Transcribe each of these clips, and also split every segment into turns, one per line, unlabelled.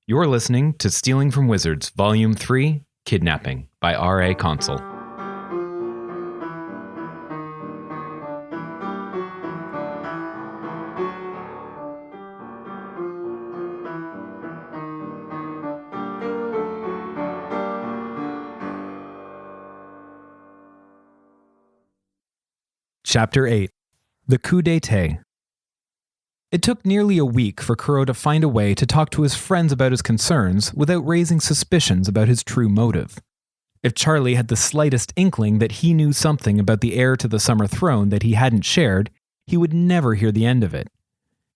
You're listening to Stealing from Wizards, Volume 3, Kidnapping, by R.A. Consul. Chapter 8. The Coup d'etat. It took nearly a week for Kuro to find a way to talk to his friends about his concerns without raising suspicions about his true motive. If Charlie had the slightest inkling that he knew something about the heir to the Summer Throne that he hadn't shared, he would never hear the end of it.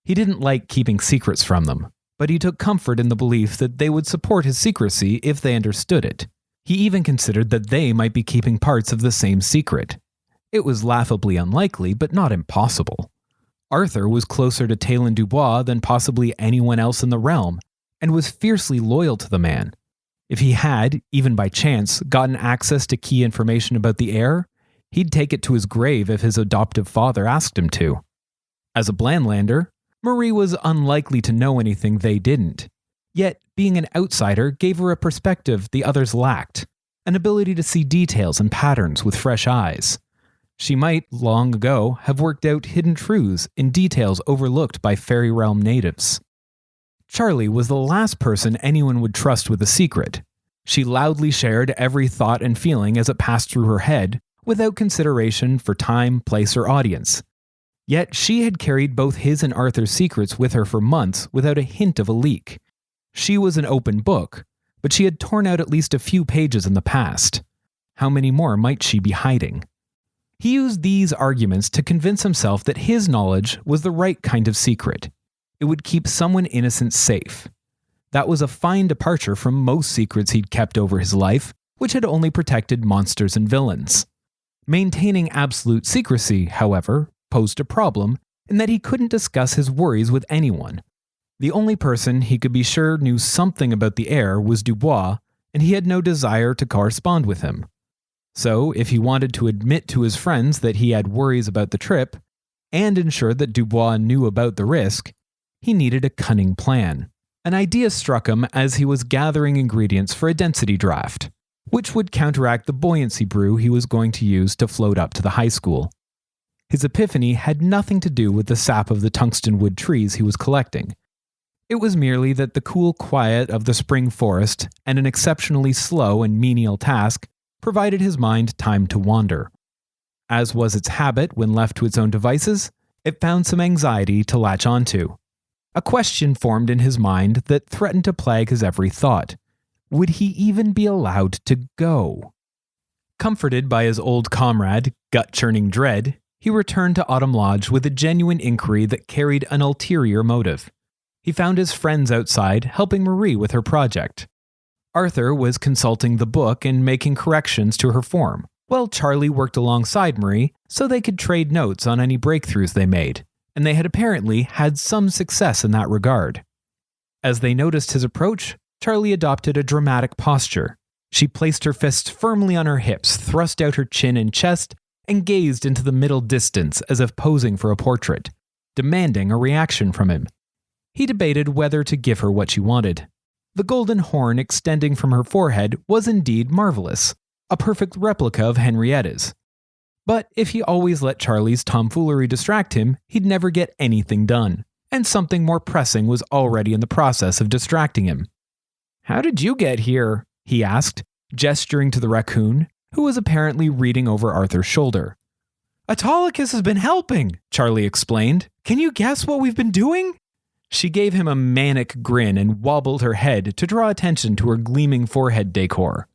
He didn't like keeping secrets from them, but he took comfort in the belief that they would support his secrecy if they understood it. He even considered that they might be keeping parts of the same secret. It was laughably unlikely, but not impossible. Arthur was closer to Talon Dubois than possibly anyone else in the realm, and was fiercely loyal to the man. If he had, even by chance, gotten access to key information about the heir, he'd take it to his grave if his adoptive father asked him to. As a Blandlander, Marie was unlikely to know anything they didn't. Yet, being an outsider gave her a perspective the others lacked, an ability to see details and patterns with fresh eyes. She might, long ago, have worked out hidden truths in details overlooked by Fairy Realm natives. Charlie was the last person anyone would trust with a secret. She loudly shared every thought and feeling as it passed through her head, without consideration for time, place, or audience. Yet she had carried both his and Arthur's secrets with her for months without a hint of a leak. She was an open book, but she had torn out at least a few pages in the past. How many more might she be hiding? He used these arguments to convince himself that his knowledge was the right kind of secret. It would keep someone innocent safe. That was a fine departure from most secrets he'd kept over his life, which had only protected monsters and villains. Maintaining absolute secrecy, however, posed a problem in that he couldn't discuss his worries with anyone. The only person he could be sure knew something about the heir was Dubois, and he had no desire to correspond with him. So, if he wanted to admit to his friends that he had worries about the trip, and ensure that Dubois knew about the risk, he needed a cunning plan. An idea struck him as he was gathering ingredients for a density draft, which would counteract the buoyancy brew he was going to use to float up to the high school. His epiphany had nothing to do with the sap of the tungsten wood trees he was collecting. It was merely that the cool quiet of the spring forest and an exceptionally slow and menial task provided his mind time to wander. As was its habit when left to its own devices, it found some anxiety to latch onto. A question formed in his mind that threatened to plague his every thought. Would he even be allowed to go? Comforted by his old comrade, gut-churning dread, he returned to Autumn Lodge with a genuine inquiry that carried an ulterior motive. He found his friends outside helping Marie with her project. Arthur was consulting the book and making corrections to her form, while Charlie worked alongside Marie so they could trade notes on any breakthroughs they made, and they had apparently had some success in that regard. As they noticed his approach, Charlie adopted a dramatic posture. She placed her fists firmly on her hips, thrust out her chin and chest, and gazed into the middle distance as if posing for a portrait, demanding a reaction from him. He debated whether to give her what she wanted. The golden horn extending from her forehead was indeed marvelous, a perfect replica of Henrietta's. But if he always let Charlie's tomfoolery distract him, he'd never get anything done, and something more pressing was already in the process of distracting him. "How did you get here?" he asked, gesturing to the raccoon, who was apparently reading over Arthur's shoulder. "Autolycus has been helping," Charlie explained. "Can you guess what we've been doing?" She gave him a manic grin and wobbled her head to draw attention to her gleaming forehead decor.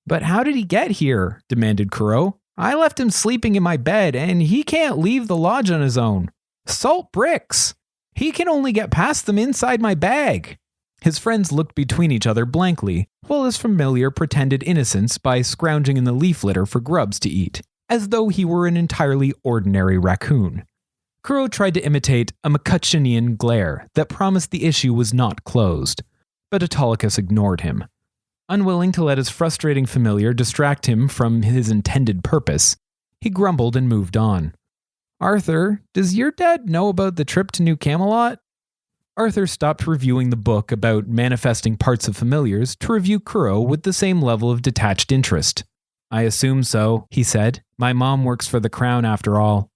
"But how did he get here?" demanded Kuro. "I left him sleeping in my bed, and he can't leave the lodge on his own. Salt bricks! He can only get past them inside my bag." His friends looked between each other blankly, while his familiar pretended innocence by scrounging in the leaf litter for grubs to eat, as though he were an entirely ordinary raccoon. Kuro tried to imitate a McCutcheonian glare that promised the issue was not closed, but Autolycus ignored him. Unwilling to let his frustrating familiar distract him from his intended purpose, he grumbled and moved on. "Arthur, does your dad know about the trip to New Camelot?" Arthur stopped reviewing the book about manifesting parts of familiars to review Kuro with the same level of detached interest. I assume so, he said. My mom works for the crown after all.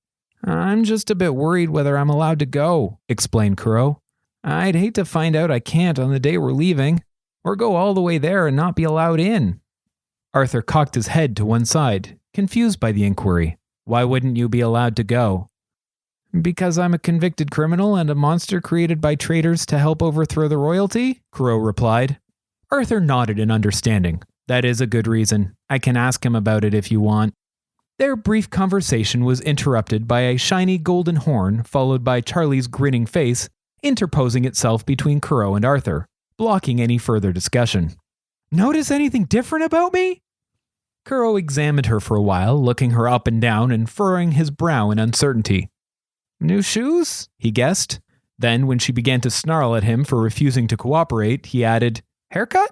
I'm just a bit worried whether I'm allowed to go, explained Kuro. I'd hate to find out I can't on the day we're leaving, or go all the way there and not be allowed in. Arthur cocked his head to one side, confused by the inquiry. Why wouldn't you be allowed to go? Because I'm a convicted criminal and a monster created by traitors to help overthrow the royalty, Kuro replied. Arthur nodded in understanding. That is a good reason. I can ask him about it if you want. Their brief conversation was interrupted by a shiny golden horn, followed by Charlie's grinning face, interposing itself between Kuro and Arthur, blocking any further discussion. Notice anything different about me? Kuro examined her for a while, looking her up and down and furrowing his brow in uncertainty. New shoes? He guessed. Then, when she began to snarl at him for refusing to cooperate, he added, Haircut?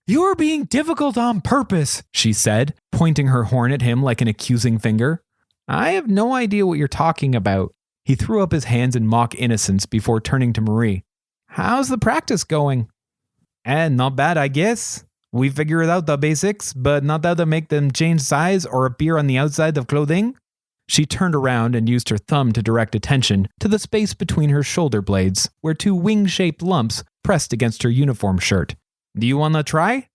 You're being difficult on purpose, she said, pointing her horn at him like an accusing finger. I have no idea what you're talking about. He threw up his hands in mock innocence before turning to Marie. How's the practice going? Not bad, I guess. We figured out the basics, but not how to make them change size or appear on the outside of clothing. She turned around and used her thumb to direct attention to the space between her shoulder blades, where two wing-shaped lumps pressed against her uniform shirt. Do you want to try?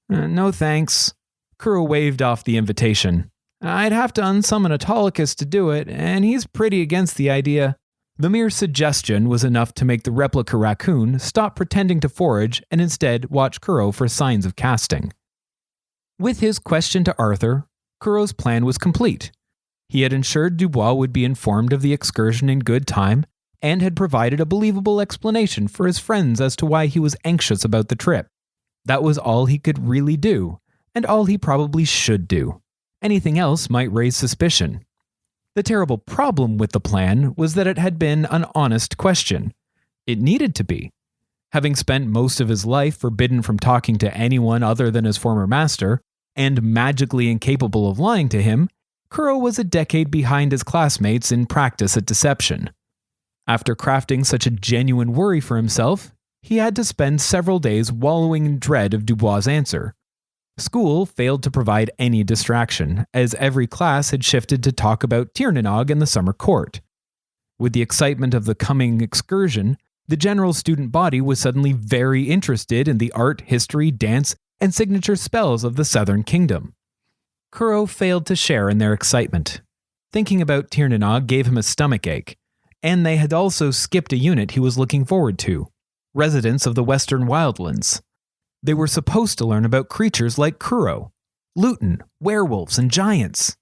No thanks. Kuro waved off the invitation. I'd have to unsummon Autolycus to do it, and he's pretty against the idea. The mere suggestion was enough to make the replica raccoon stop pretending to forage and instead watch Kuro for signs of casting. With his question to Arthur, Kuro's plan was complete. He had ensured Dubois would be informed of the excursion in good time and had provided a believable explanation for his friends as to why he was anxious about the trip. That was all he could really do, and all he probably should do. Anything else might raise suspicion. The terrible problem with the plan was that it had been an honest question. It needed to be. Having spent most of his life forbidden from talking to anyone other than his former master, and magically incapable of lying to him, Kuro was a decade behind his classmates in practice at deception. After crafting such a genuine worry for himself, he had to spend several days wallowing in dread of Dubois' answer. School failed to provide any distraction, as every class had shifted to talk about Tirnanog and the summer court. With the excitement of the coming excursion, the general student body was suddenly very interested in the art, history, dance, and signature spells of the Southern Kingdom. Kuro failed to share in their excitement. Thinking about Tirnanog gave him a stomachache, and they had also skipped a unit he was looking forward to, residents of the Western Wildlands. They were supposed to learn about creatures like Kuro, Luton, werewolves, and giants.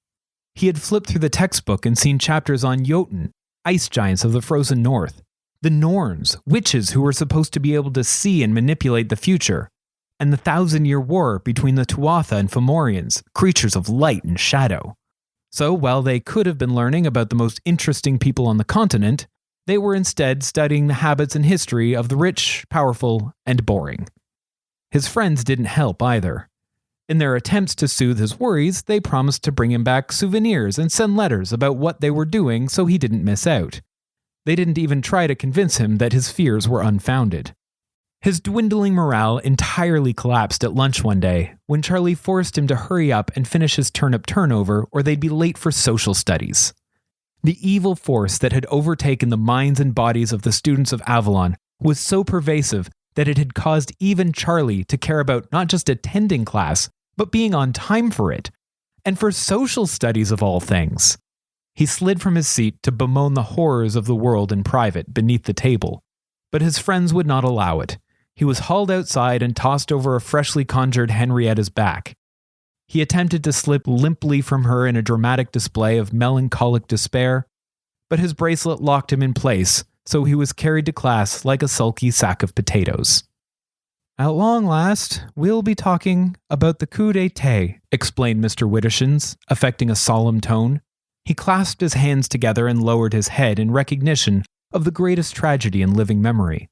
He had flipped through the textbook and seen chapters on Jotun, ice giants of the frozen north, the Norns, witches who were supposed to be able to see and manipulate the future, and the 1,000-year war between the Tuatha and Fomorians, creatures of light and shadow. So while they could have been learning about the most interesting people on the continent, they were instead studying the habits and history of the rich, powerful, and boring. His friends didn't help either. In their attempts to soothe his worries, they promised to bring him back souvenirs and send letters about what they were doing so he didn't miss out. They didn't even try to convince him that his fears were unfounded. His dwindling morale entirely collapsed at lunch one day when Charlie forced him to hurry up and finish his turnip turnover or they'd be late for social studies. The evil force that had overtaken the minds and bodies of the students of Avalon was so pervasive that it had caused even Charlie to care about not just attending class, but being on time for it, and for social studies of all things. He slid from his seat to bemoan the horrors of the world in private beneath the table, but his friends would not allow it. He was hauled outside and tossed over a freshly conjured Henrietta's back. He attempted to slip limply from her in a dramatic display of melancholic despair, but his bracelet locked him in place, so he was carried to class like a sulky sack of potatoes. At long last, we'll be talking about the coup d'etat, explained Mr. Wittershins, affecting a solemn tone. He clasped his hands together and lowered his head in recognition of the greatest tragedy in living memory.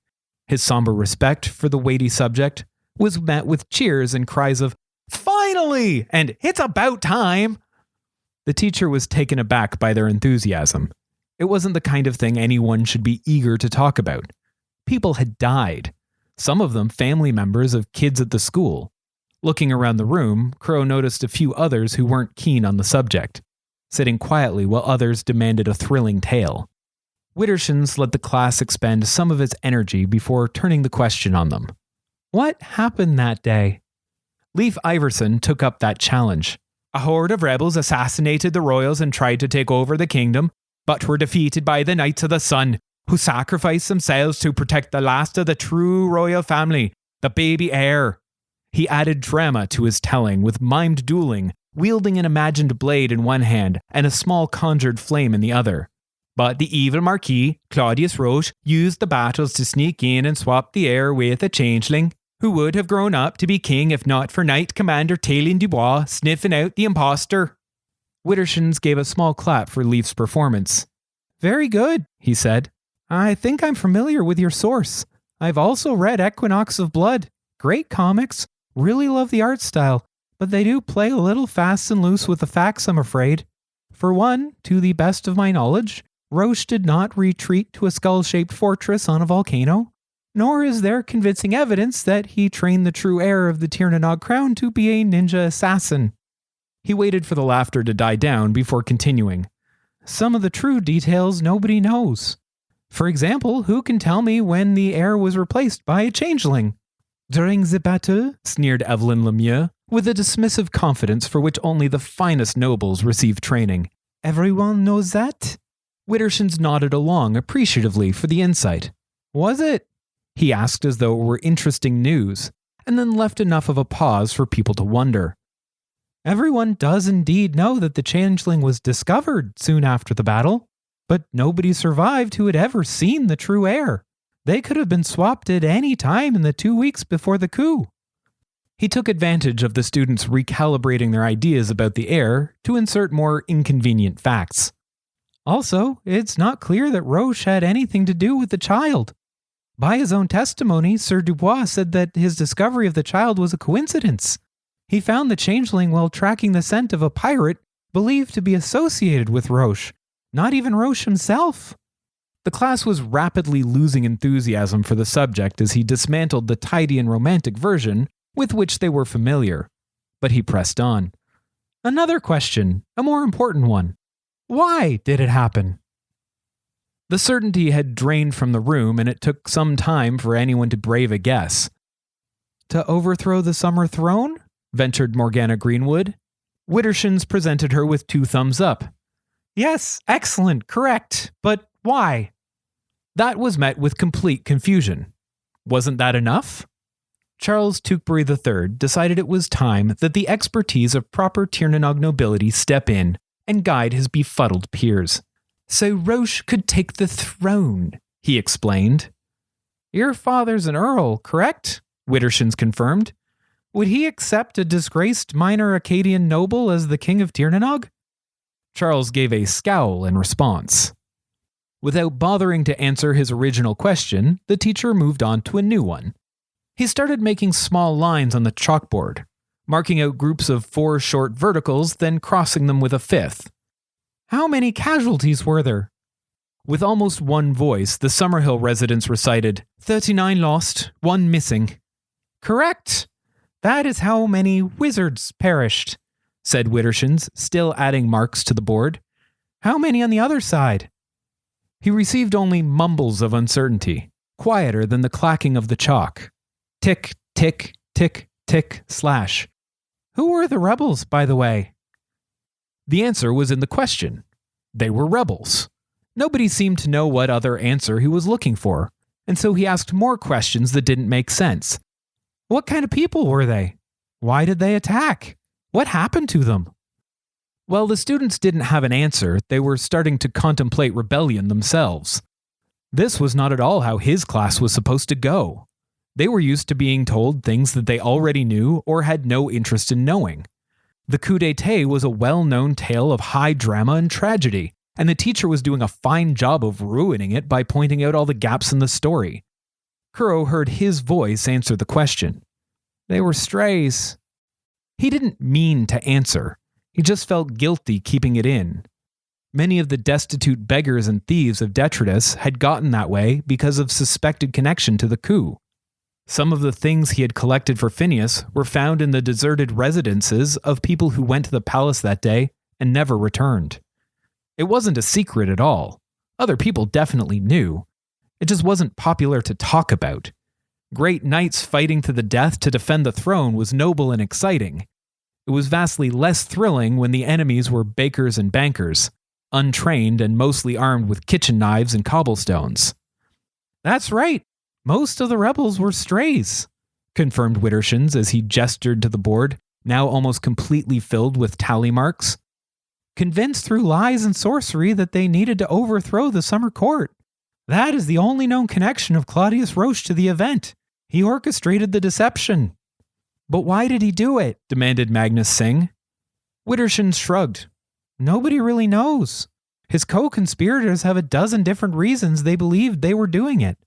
His somber respect for the weighty subject was met with cheers and cries of, "Finally!" and "It's about time!" The teacher was taken aback by their enthusiasm. It wasn't the kind of thing anyone should be eager to talk about. People had died, some of them family members of kids at the school. Looking around the room, Crow noticed a few others who weren't keen on the subject, sitting quietly while others demanded a thrilling tale. Widdershins let the class expend some of its energy before turning the question on them. What happened that day? Leif Iverson took up that challenge. A horde of rebels assassinated the royals and tried to take over the kingdom, but were defeated by the Knights of the Sun, who sacrificed themselves to protect the last of the true royal family, the baby heir. He added drama to his telling with mimed dueling, wielding an imagined blade in one hand and a small conjured flame in the other. But the evil Marquis, Claudius Roche, used the battles to sneak in and swap the heir with a changeling, who would have grown up to be king if not for Knight Commander Talien Dubois sniffing out the impostor. Widdershins gave a small clap for Leif's performance. Very good, he said. I think I'm familiar with your source. I've also read Equinox of Blood. Great comics. Really love the art style, but they do play a little fast and loose with the facts, I'm afraid. For one, to the best of my knowledge, Roche did not retreat to a skull-shaped fortress on a volcano, nor is there convincing evidence that he trained the true heir of the Tirnanog crown to be a ninja assassin. He waited for the laughter to die down before continuing. Some of the true details nobody knows. For example, who can tell me when the heir was replaced by a changeling? During the battle, sneered Evelyn Lemieux, with a dismissive confidence for which only the finest nobles receive training. Everyone knows that? Widdershins nodded along appreciatively for the insight. Was it? He asked as though it were interesting news, and then left enough of a pause for people to wonder. Everyone does indeed know that the changeling was discovered soon after the battle, but nobody survived who had ever seen the true heir. They could have been swapped at any time in the 2 weeks before the coup. He took advantage of the students recalibrating their ideas about the heir to insert more inconvenient facts. Also, it's not clear that Roche had anything to do with the child. By his own testimony, Sir Dubois said that his discovery of the child was a coincidence. He found the changeling while tracking the scent of a pirate believed to be associated with Roche, not even Roche himself. The class was rapidly losing enthusiasm for the subject as he dismantled the tidy and romantic version with which they were familiar. But he pressed on. Another question, a more important one. Why did it happen? The certainty had drained from the room, and it took some time for anyone to brave a guess. To overthrow the Summer Throne? Ventured Morgana Greenwood. Widdershins presented her with 2 thumbs up. Yes, excellent, correct, but why? That was met with complete confusion. Wasn't that enough? Charles Tewkbury III decided it was time that the expertise of proper Tirnanog nobility step in and guide his befuddled peers. So Roche could take the throne, he explained. Your father's an earl, correct? Widdershins confirmed. Would he accept a disgraced minor Acadian noble as the king of Tirnanog? Charles gave a scowl in response. Without bothering to answer his original question, the teacher moved on to a new one. He started making small lines on the chalkboard, marking out groups of 4 short verticals, then crossing them with a 5th. How many casualties were there? With almost one voice, the Summerhill residents recited, 39 lost, 1 missing. Correct! That is how many wizards perished, said Widdershins, still adding marks to the board. How many on the other side? He received only mumbles of uncertainty, quieter than the clacking of the chalk. Tick, tick, tick, tick, slash. Who were the rebels, by the way? The answer was in the question. They were rebels. Nobody seemed to know what other answer he was looking for, and so he asked more questions that didn't make sense. What kind of people were they? Why did they attack? What happened to them? While the students didn't have an answer, they were starting to contemplate rebellion themselves. This was not at all how his class was supposed to go. They were used to being told things that they already knew or had no interest in knowing. The coup d'état was a well-known tale of high drama and tragedy, and the teacher was doing a fine job of ruining it by pointing out all the gaps in the story. Kuro heard his voice answer the question. They were strays. He didn't mean to answer. He just felt guilty keeping it in. Many of the destitute beggars and thieves of Detritus had gotten that way because of suspected connection to the coup. Some of the things he had collected for Phineas were found in the deserted residences of people who went to the palace that day and never returned. It wasn't a secret at all. Other people definitely knew. It just wasn't popular to talk about. Great knights fighting to the death to defend the throne was noble and exciting. It was vastly less thrilling when the enemies were bakers and bankers, untrained and mostly armed with kitchen knives and cobblestones. That's right. Most of the rebels were strays, confirmed Widdershins as he gestured to the board, now almost completely filled with tally marks. Convinced through lies and sorcery that they needed to overthrow the summer court. That is the only known connection of Claudius Roche to the event. He orchestrated the deception. But why did he do it? Demanded Magnus Singh. Widdershins shrugged. Nobody really knows. His co-conspirators have a dozen different reasons they believed they were doing it.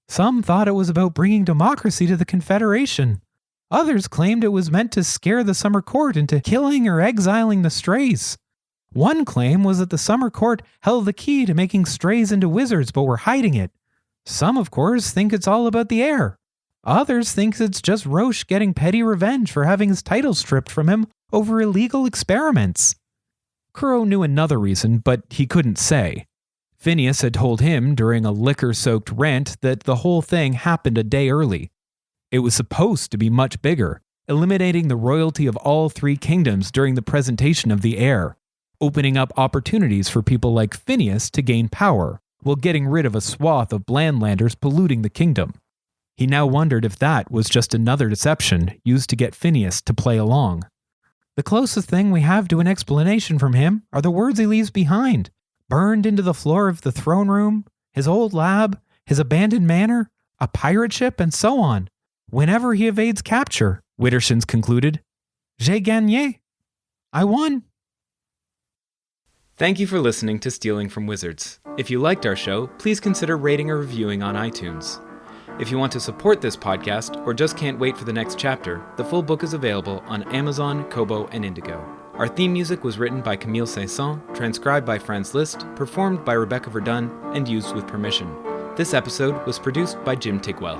Some thought it was about bringing democracy to the Confederation. Others claimed it was meant to scare the Summer Court into killing or exiling the strays. One claim was that the Summer Court held the key to making strays into wizards but were hiding it. Some, of course, think it's all about the heir. Others think it's just Roche getting petty revenge for having his title stripped from him over illegal experiments. Kuro knew another reason, but he couldn't say. Phineas had told him during a liquor-soaked rant that the whole thing happened a day early. It was supposed to be much bigger, eliminating the royalty of all three kingdoms during the presentation of the heir, opening up opportunities for people like Phineas to gain power, while getting rid of a swath of Blandlanders polluting the kingdom. He now wondered if that was just another deception used to get Phineas to play along. The closest thing we have to an explanation from him are the words he leaves behind, burned into the floor of the throne room, his old lab, his abandoned manor, a pirate ship, and so on. Whenever he evades capture, Widdershins concluded, J'ai gagné. I won. Thank you for listening to Stealing from Wizards. If you liked our show, please consider rating or reviewing on iTunes. If you want to support this podcast or just can't wait for the next chapter, the full book is available on Amazon, Kobo, and Indigo. Our theme music was written by Camille Saint-Saëns, transcribed by Franz Liszt, performed by Rebecca Verdun, and used with permission. This episode was produced by Jim Tigwell.